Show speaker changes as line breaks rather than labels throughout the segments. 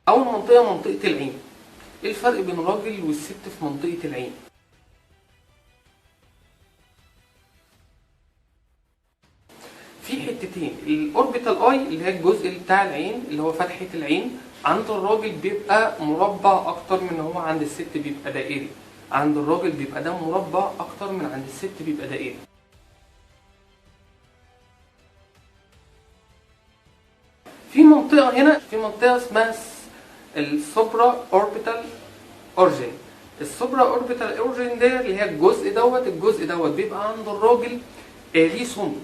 اول منطقه منطقه العين. ايه الفرق بين الراجل والست في منطقه العين؟ في حتتين. الاوربيتال اي اللي هي الجزء بتاع العين اللي هو فتحه العين، عند الراجل بيبقى مربع اكتر من هو عند الست بيبقى دائري. عند الراجل بيبقى ده مربع اكتر من عند الست بيبقى دائري. في منطقه هنا، في منطقه اسمها السوبرا اوربيتال اورجين. السوبرا اوربيتال اورجين ده اللي هي الجزء دوت بيبقى عند الراجل ليه سمك.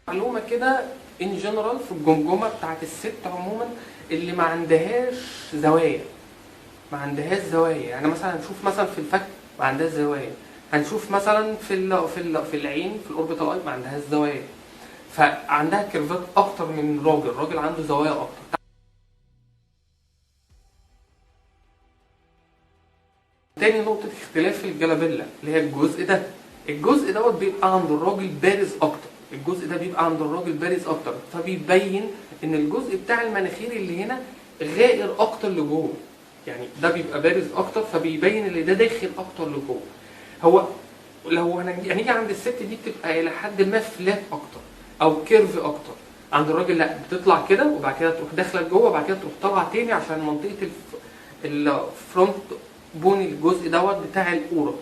معلومه كده ان جنرال في الجمجمه بتاعت الست عموما اللي ما عندهاش زوايا، يعني مثلا هنشوف مثلا في الفك ما عندهاش زوايا، هنشوف مثلا في العين في الاوربيتال اي ما عندهاش زوايا، فعندها كيرفات اكتر من الراجل عنده زوايا اكتر. تاني نقطة اختلاف في الجلابيلا اللي هي الجزء دوت بيبقى عند الراجل بارز اكتر، فبيبين ان الجزء بتاع المناخير اللي هنا غائر اكتر لجوه، يعني ده بيبقى بارز اكتر فبيبين ان ده داخل اكتر لجوه. هو لو هنيجي عند الست دي بتبقى الى حد ما فلات اكتر او كيرف اكتر. عند الراجل لا، بتطلع كده وبعد كده تروح داخله لجوه وبعد كده تروح طالعه تاني عشان منطقه الفرونت بون الجزء دوت بتاع القوره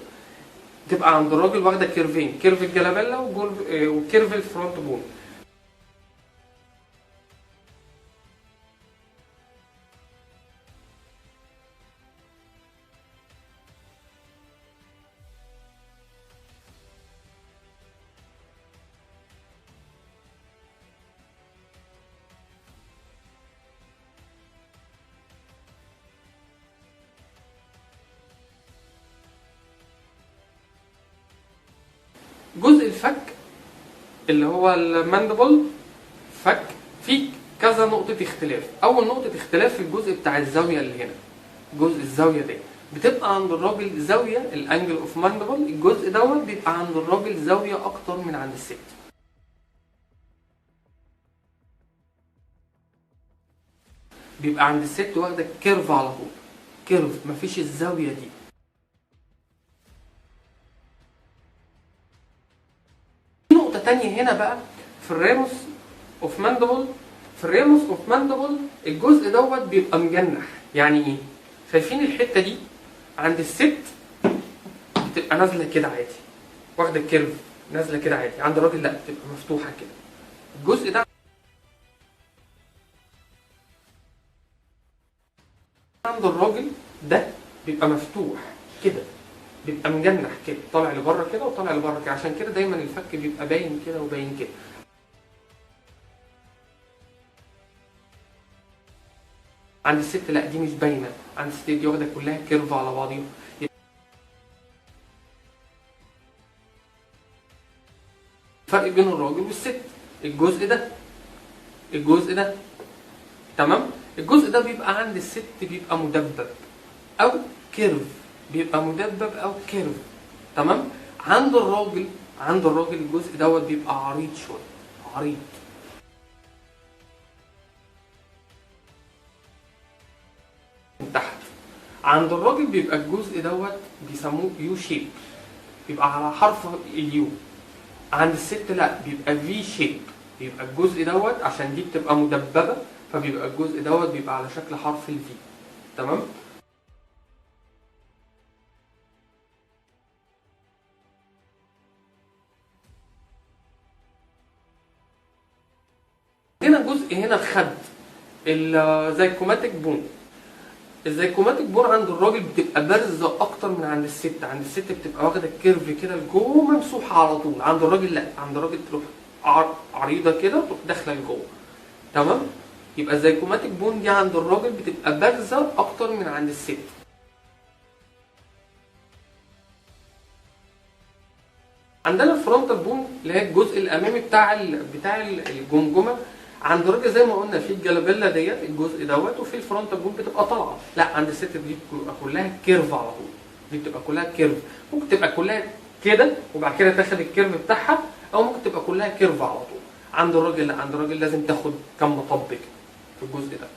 تبقى عند الراجل واخده كيرفين، كيرف الجلابيلا وكيرف الفرونت بون. جزء الفك اللي هو الماندبل فك فيه كذا نقطة اختلاف. أول نقطة اختلاف في الجزء بتاع الزاوية اللي هنا، جزء الزاوية دي بتبقى عند الراجل زاوية الانجل اوف ماندبل، الجزء دوت بيبقى عند الراجل زاوية أكتر من عند الست. بيبقى عند الست واخدة كيرف على طول، كيرف مفيش الزاوية دي. نقطة تانية هنا بقى في الراموس اوف ماندبل، الجزء دوت بيبقى مجنح. يعني ايه؟ شايفين الحتة دي عند الست بتبقى نازلة كده عادي واخدة كيرف نازلة كده عادي، عند الراجل لا، بتبقى مفتوحة كده. الجزء ده عند الراجل ده بيبقى مفتوح كده، بيبقى مجنح كده، طالع لبره كده وطالع لبره كده، عشان كده دايما الفك بيبقى باين كده وباين كده. عند الست لا، دي مش باينه، عند الست دي واخده كلها كيرف على بعضيها. الفرق بين الراجل والست الجزء ده تمام. الجزء ده بيبقى عند الست بيبقى مدبب او كيرف، تمام. عند الراجل الجزء دوت بيبقى عريض شويه، من تحت. عند الراجل بيبقى الجزء دوت بيسموه يو شيب، بيبقى على حرف اليو. عند الست لا، بيبقى في شيب، بيبقى الجزء دوت عشان دي بتبقى مدببه فبيبقى الجزء دوت بيبقى على شكل حرف الفي، تمام. هنا جزء هنا الخد الزيكوماتيك بون. الزيكوماتيك بون عند الراجل بتبقى بارزه اكتر من عند الست. عند الست بتبقى واخده الكيرف كده لجوه ممسوحه على طول، عند الراجل لا، عند الراجل تروح عريضه كده تروح داخله لجوه، تمام. يبقى الزيكوماتيك بون دي عند الراجل بتبقى بارزه اكتر من عند الست. عندنا الفرونتال بون اللي هي الجزء الامامي بتاع الجمجمه. عند الراجل زي ما قلنا في الجلابيلا ديت الجزء دوت، وفي الفرونتال بون بتبقى طالعه. لا، عند الست دي بتبقى كلها كيرف على طول، دي بتبقى كلها كيرف. ممكن تبقى كلها كده وبعد كده تاخد الكيرف بتاعها، او ممكن تبقى كلها كيرف على طول. عند الراجل لا، عند الراجل لازم تاخد كم مطب كده في الجزء ده.